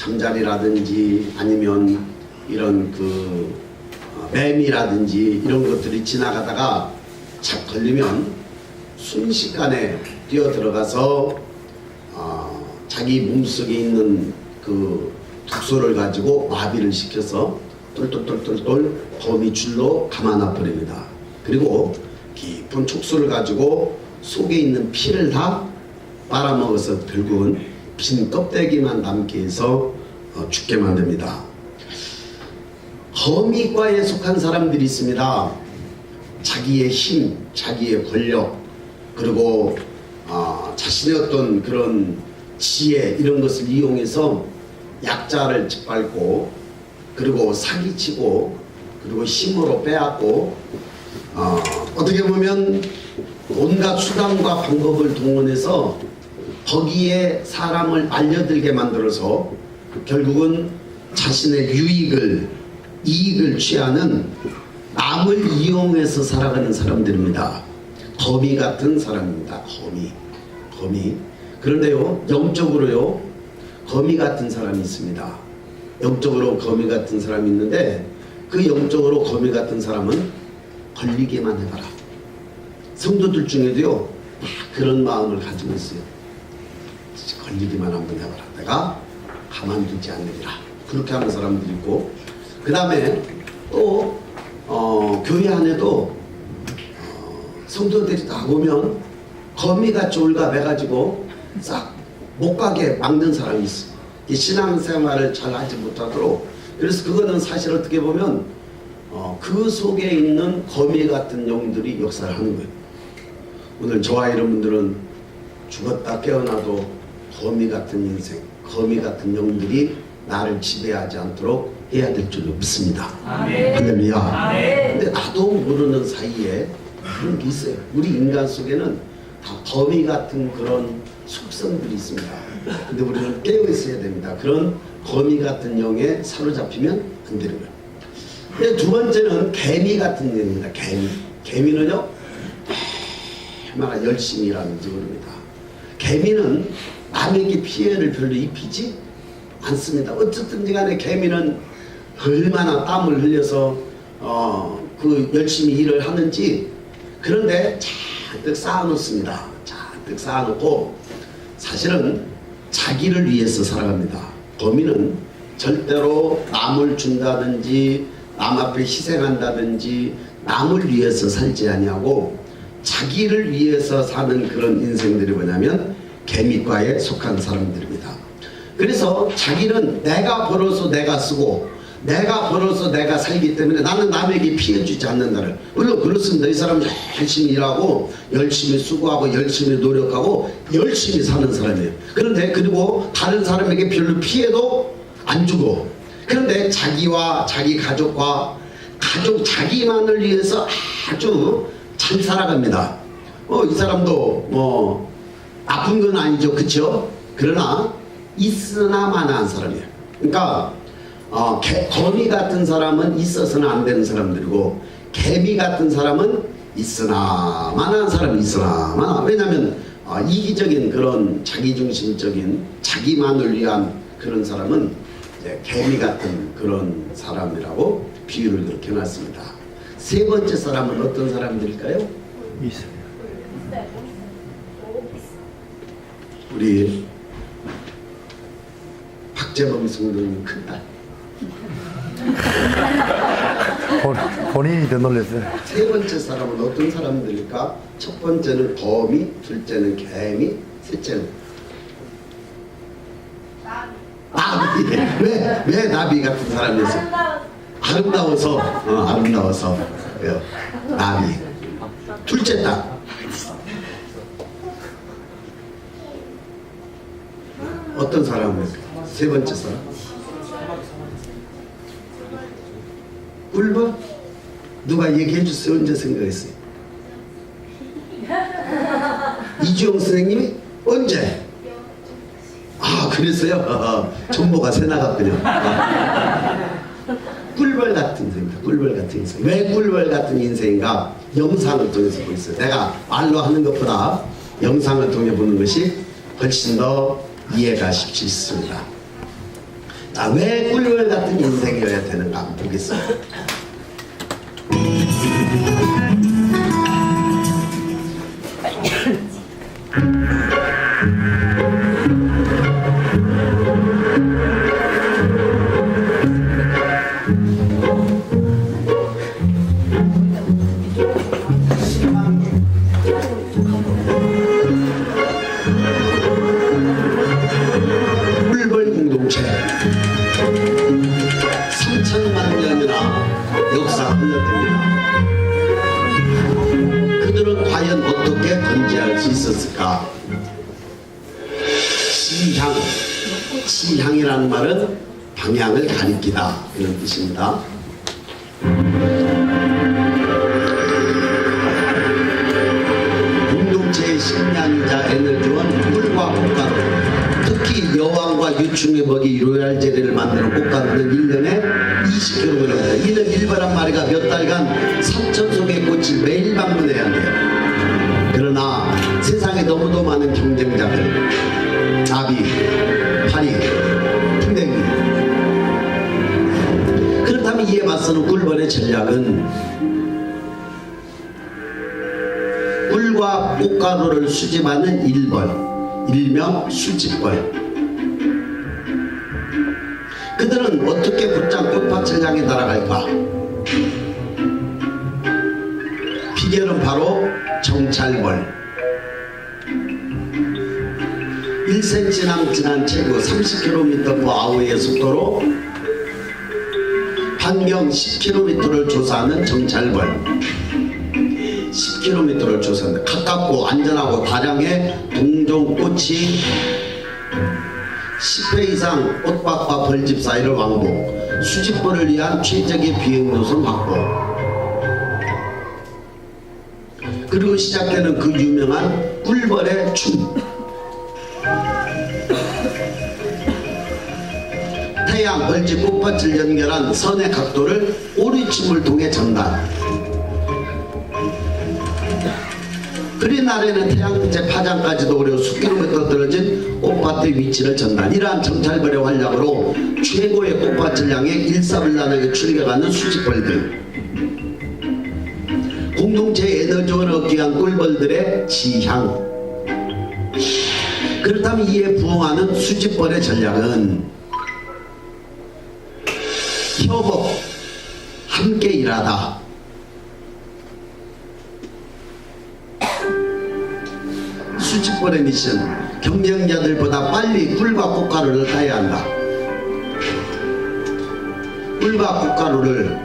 잠자리라든지 아니면 이런 매미라든지 이런 것들이 지나가다가 착 걸리면 순식간에 뛰어들어가서 자기 몸속에 있는 그 독소를 가지고 마비를 시켜서 똘똘똘똘똘 거미줄로 감아놔 버립니다. 그리고 깊은 촉수를 가지고 속에 있는 피를 다 빨아먹어서 결국은 빈 껍데기만 남게 해서 죽게 만듭니다. 거미과에 속한 사람들이 있습니다. 자기의 힘, 자기의 권력, 그리고 자신의 어떤 그런 지혜 이런 것을 이용해서 약자를 짓밟고 그리고 사기치고 그리고 힘으로 빼앗고 어떻게 보면 온갖 수단과 방법을 동원해서 거기에 사람을 말려들게 만들어서 결국은 자신의 이익을 취하는 남을 이용해서 살아가는 사람들입니다. 거미 같은 사람입니다. 거미. 그런데요, 영적으로요, 거미 같은 사람이 있습니다. 영적으로 거미 같은 사람이 있는데 그 영적으로 거미 같은 사람은 걸리기만 해봐라. 성도들 중에도요, 그런 마음을 가지고 있어요. 걸리기만 한번 해봐라. 내가 가만두지 않으리라. 그렇게 하는 사람들이 있고, 그 다음에 또 교회 안에도 성도들이 나오면 거미같이 올가매가지고 싹 못 가게 막는 사람이 있어. 신앙생활을 잘 하지 못하도록. 그래서 그거는 사실 어떻게 보면 그 속에 있는 거미 같은 영들이 역사를 하는 거예요. 오늘 저와 이런 분들은 죽었다 깨어나도 거미 같은 인생, 거미 같은 영들이 나를 지배하지 않도록 해야 될 줄로 믿습니다. 할렐루야. 근데 나도 모르는 사이에 그런 게 있어요. 우리 인간 속에는 다 거미 같은 그런 속성들이 있습니다. 근데 우리는 깨어 있어야 됩니다. 그런 거미 같은 영에 사로잡히면 안 되는 거예요. 근데 두 번째는 개미 같은 영입니다. 개미는요, 얼마나 열심히 일하는지 모릅니다. 개미는 남에게 피해를 별로 입히지 않습니다. 어쨌든지 간에 개미는 얼마나 땀을 흘려서 열심히 일을 하는지. 그런데 잔뜩 쌓아놓습니다. 잔뜩 쌓아놓고 사실은 자기를 위해서 살아갑니다. 거미는 절대로 남을 준다든지 남 앞에 희생한다든지 남을 위해서 살지 아니하고 자기를 위해서 사는 그런 인생들이 뭐냐면 개미과에 속한 사람들입니다. 그래서 자기는 내가 벌어서 내가 쓰고 내가 벌어서 내가 살기 때문에 나는 남에게 피해 주지 않는다를. 물론 그렇습니다. 이 사람은 열심히 일하고 열심히 수고하고 열심히 노력하고 열심히 사는 사람이에요. 그런데 그리고 다른 사람에게 별로 피해도 안 주고, 그런데 자기와 자기 가족과 자기만을 위해서 아주 잘 살아갑니다. 이 사람도 뭐 나쁜 건 아니죠, 그쵸? 그러나 있으나마나한 사람이에요. 그러니까 거미 같은 사람은 있어서는 안 되는 사람들이고, 개미 같은 사람은 있으나마나한 사람이 있으나마나. 왜냐하면 이기적인 그런 자기중심적인 자기만을 위한 그런 사람은 이제 개미 같은 그런 사람이라고 비유를 그렇게 해놨습니다. 세 번째 사람은 어떤 사람들일까요? 우리 박재범 성도님 큰딸. 본인이 더 놀랐어요. 세 번째 사람은 어떤 사람들일까? 첫 번째는 거미, 둘째는 개미, 셋째는 나비. 왜 나비 같은 사람이었어요? 아름다워서 나비. 둘째 딸. 어떤 사람이었어요? 세 번째 사람? 꿀벌? 누가 얘기해 주세요. 언제 생각했어요? 이주영 선생님이 언제? 그랬어요? 정보가 새 나갔군요. 꿀벌 같은 인생입니다. 꿀벌 같은 인생. 왜 꿀벌 같은 인생인가? 영상을 통해서 보고 있어요. 내가 말로 하는 것보다 영상을 통해 보는 것이 훨씬 더 이해가 쉽지 있습니다. 자, 왜 꿀벌 같은 인생이어야 되는가 한번 보겠습니다. 꿀벌 공동체 3천만 년이나 역사 흘러듭니다. 그들은 과연 어떻게 건재할 수 있었을까? 지향, 지향이라는 말은 방향을 가리키다 이런 뜻입니다. 공동체의 식량이자 에너지원 꿀과 꽃가루, 특히 여왕과 유충의 먹이 로얄 젤리를 만드는 꽃가루는 1년에 20kg. 이는 일벌 한 마리가 몇 달간 3,000송의 꽃을 매일 방문해야 한대요. 그러나 세상에 너무도 많은 경쟁자들, 나비, 파리, 풍뎅이. 그렇다면 이에 맞서는 꿀벌의 전략은 꿀과 꽃가루를 수집하는 일벌, 일명 수집벌. 그들은 어떻게 곧장 꽃밭을 향해 날아갈까? 비결은 바로 정찰벌. 일생 지난 최고 30km/h의 속도로 반경 10km를 조사하는 정찰벌. 10km를 조사한다. 가깝고 안전하고 다량의 동종꽃이 10회 이상 꽃밭과 벌집 사이를 왕복, 수집벌을 위한 최적의 비행노선 확보. 그리고 시작되는 그 유명한 꿀벌의 춤. 태양, 벌집, 꽃밭을 연결한 선의 각도를 오리춤을 통해 전달. 그린 아래는 태양빛의 파장까지도 오려 수킬로미터 떨어진 꽃밭의 위치를 전달. 이러한 정찰벌의 활약으로 최고의 꽃밭을 향해 일사불란하게 출격하는 수집벌들. 공동체의 에너지원을 얻기 위한 꿀벌들의 지향. 그렇다면 이에 부응하는 수집벌의 전략은 협업, 함께 일하다. 수집벌의 미션, 경쟁자들보다 빨리 꿀과 꽃가루를 따야 한다. 꿀과 꽃가루를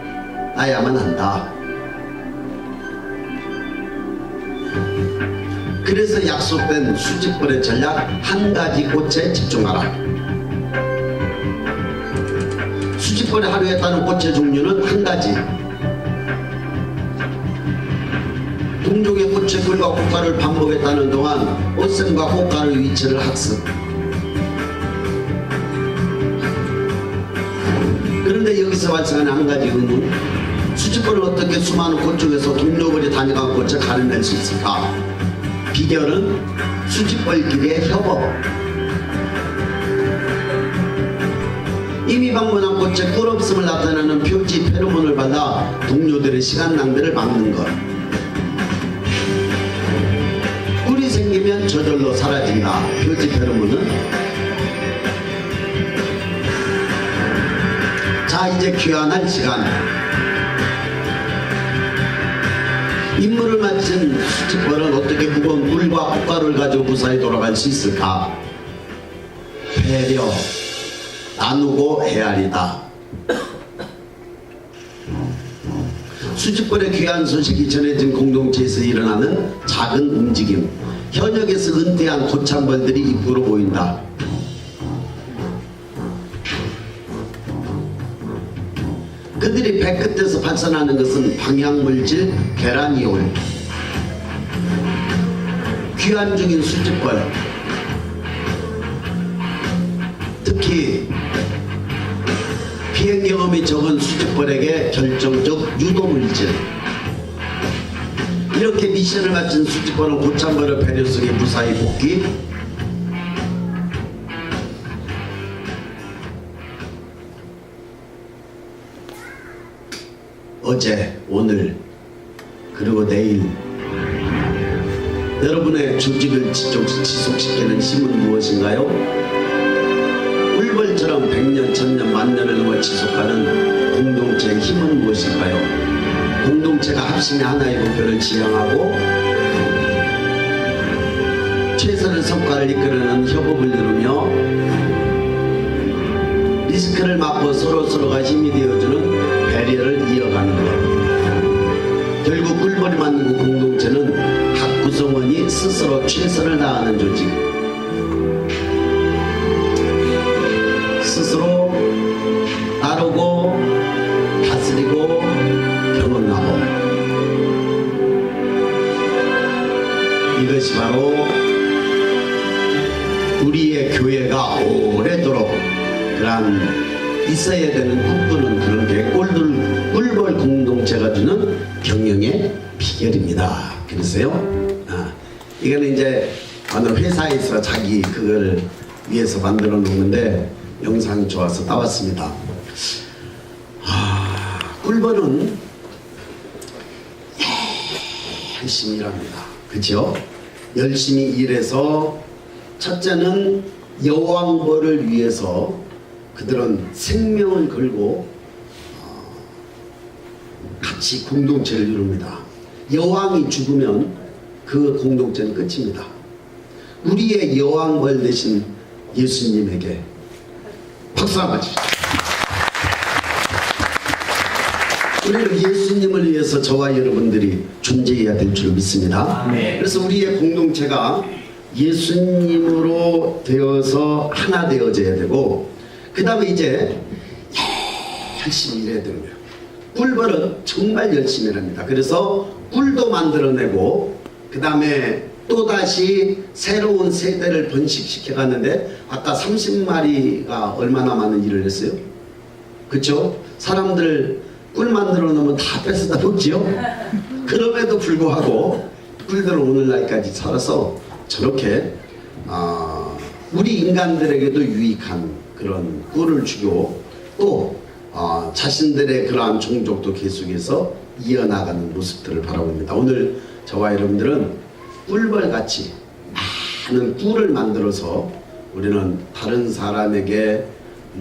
따야만 한다. 그래서 약속된 수집벌의 전략, 한 가지 꽃에 집중하라. 수집벌의 하루에 따른 꽃의 종류는 한 가지. 동종의 꽃의 꿀과 꽃가루를 반복했다는 동안 꽃샘과 꽃가루의 위치를 학습. 그런데 여기서 발생하는 한 가지 의문, 수집벌을 어떻게 수많은 꽃 중에서 동료벌이 다녀간 꽃을 가려낼 수 있을까? 비결은 수집벌끼리의 협업. 이미 방문한 꽃의 꿀 없음을 나타내는 표지 페로몬을 받아 동료들의 시간 낭비를 막는 것. 꿀이 생기면 저절로 사라진다. 표지 페로몬은. 자, 이제 귀환할 시간. 임무를 마친 수집벌은 어떻게 무거운 꿀과 꽃가루를 가지고 무사히 돌아갈 수 있을까? 배려, 나누고 헤아리다. 수집벌의 귀한 소식이 전해진 공동체에서 일어나는 작은 움직임. 현역에서 은퇴한 고참벌들이 입구로 보인다. 그들이 배끝에서 발산하는 것은 방향물질 계란이올. 귀환 중인 수집벌, 특히 비행 경험이 적은 수집벌에게 결정적 유도물질. 이렇게 미션을 마친 수집벌은 고참벌의 배려 속에 무사히 복귀. 어제, 오늘, 그리고 내일 여러분의 조직을 지속시키는 힘은 무엇인가요? 꿀벌처럼 100년, 1000년, 만년을 넘어 지속하는 공동체의 힘은 무엇일까요? 공동체가 합심의 하나의 목표를 지향하고 최선의 성과를 이끌어내는 협업을 이루며 리스크를 맡고 서로서로가 힘이 되어주는 배려를 이어가는 것. 결국 꿀벌이 만든 공동체는 각 구성원이 스스로 최선을 다하는 조직, 스스로 따르고 다스리고 경험하고, 이것이 바로 우리의 교회가 오래도록 그러한 있어야 되는 꿈꾸는 그런 게 꿀벌 공동체가 주는 경영의 비결입니다. 그래서요, 이거는 이제 어느 회사에서 자기 그걸 위해서 만들어 놓는데 영상이 좋아서 따왔습니다. 꿀벌은 열심히 일합니다. 그렇죠? 열심히 일해서 첫째는 여왕벌을 위해서 그들은 생명을 걸고 같이 공동체를 이룹니다. 여왕이 죽으면 그 공동체는 끝입니다. 우리의 여왕벌 되신 예수님에게 박수 한번 주십시오. 우리는 예수님을 위해서 저와 여러분들이 존재해야 될 줄 믿습니다. 그래서 우리의 공동체가 예수님으로 되어서 하나 되어져야 되고, 그 다음에 이제 열심히 일해야 되는 거예요. 꿀벌은 정말 열심히 일합니다. 그래서 꿀도 만들어내고, 그 다음에 또다시 새로운 세대를 번식시켜 갔는데, 아까 30마리가 얼마나 많은 일을 했어요? 그쵸? 사람들 꿀 만들어 놓으면 다 뺏어다 먹지요? 그럼에도 불구하고 꿀들은 오늘날까지 살아서 저렇게 우리 인간들에게도 유익한 그런 꿀을 주고, 또 자신들의 그러한 종족도 계속해서 이어나가는 모습들을 바라봅니다. 오늘 저와 여러분들은 꿀벌같이 많은 꿀을 만들어서 우리는 다른 사람에게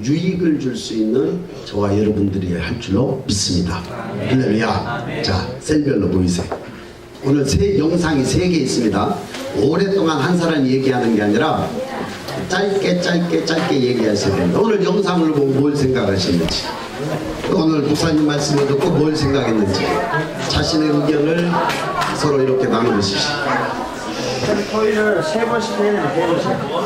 유익을 줄 수 있는 저와 여러분들이 할 줄로 믿습니다. 할렐루야. 자, 셀별로 보이세요. 오늘 영상이 3개 있습니다. 오랫동안 한 사람이 얘기하는 게 아니라 짧게 얘기하셔야 됩니다. 오늘 영상을 보고 뭘 생각하셨는지, 또 오늘 목사님 말씀을 듣고 뭘 생각했는지 자신의 의견을 서로 이렇게 나누십시오. 토요일을 3번씩 해야 되는데 3번씩.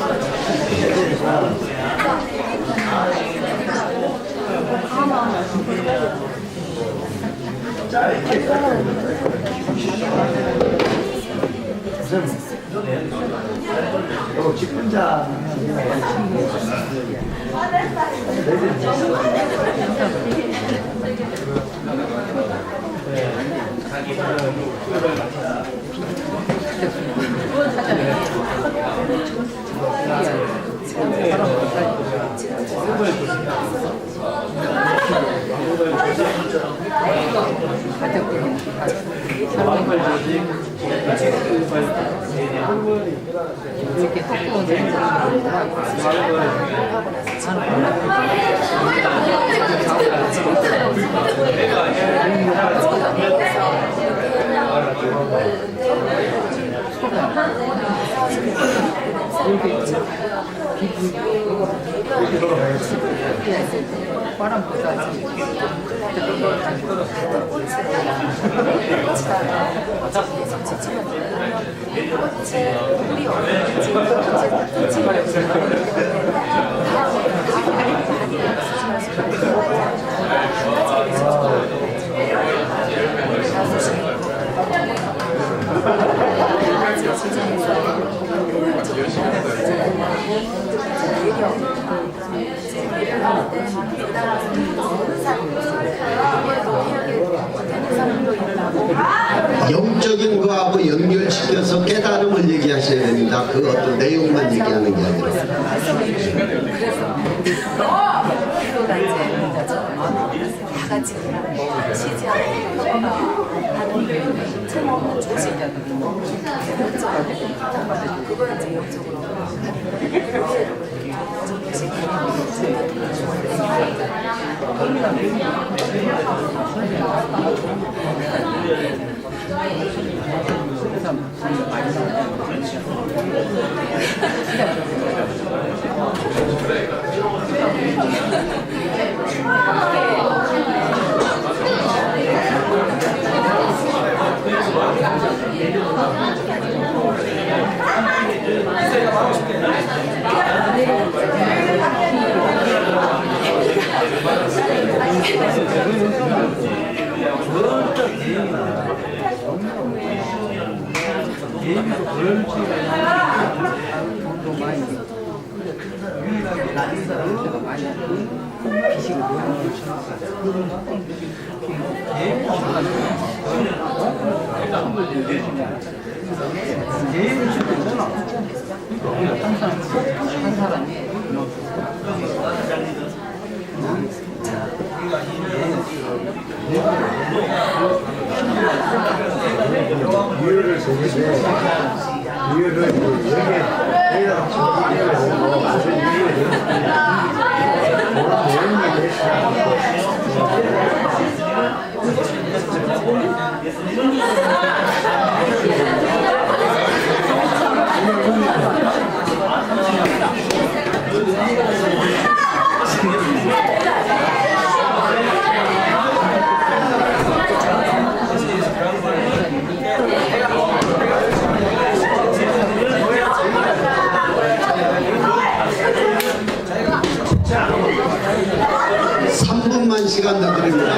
이거 직분자 영적인 거하고 연결시켜서 깨달음을 얘기하셔야 됩니다. 그 어떤 내용만 얘기하는 게 아니라. 그래서 이제 다 가지나 지지하는 하는 틀림없는 조직이야. 그걸 이제 영적으로 이유를 정해서 이유를 시간 더 드립니다.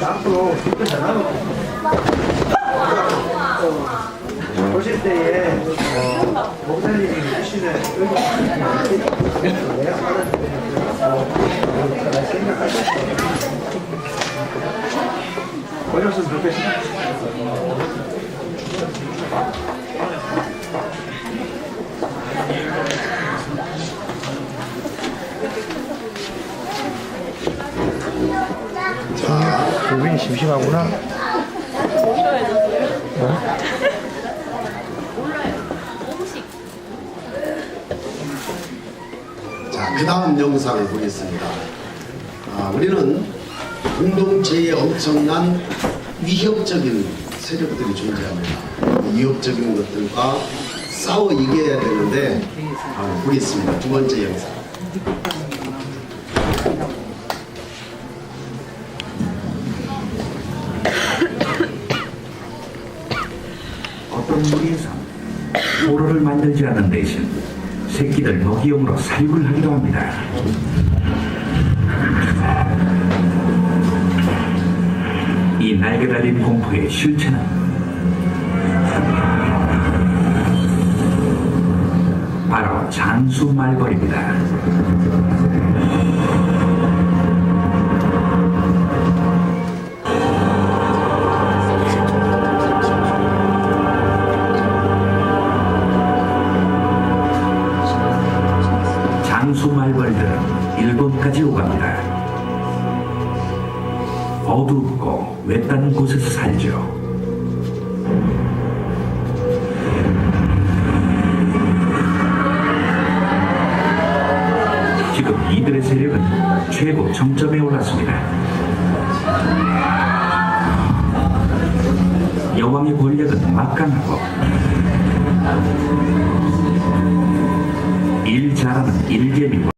앞으로 보실 때에 목사님이 주시는 내가 받았을 생각하실 때 보셨으면 좋겠습니다. 고민이 심심하구나. 자, 그 다음 영상을 보겠습니다. 우리는 공동체에 엄청난 위협적인 세력들이 존재합니다. 위협적인 것들과 싸워 이겨야 되는데 보겠습니다. 두 번째 영상. 어떤 무리에서 포로를 만들지 않는 대신 새끼들 먹이용으로 사육을 하기도 합니다. 이 날개 달린 공포의 실체는 바로 장수 말벌입니다. 장수 말벌들은 일본까지 오갑니다. 어둡고 외딴 곳에서 살죠. 지금 이들의 세력은 최고 정점에 올랐습니다. 여왕의 권력은 막강하고 일 잘하는 일개미와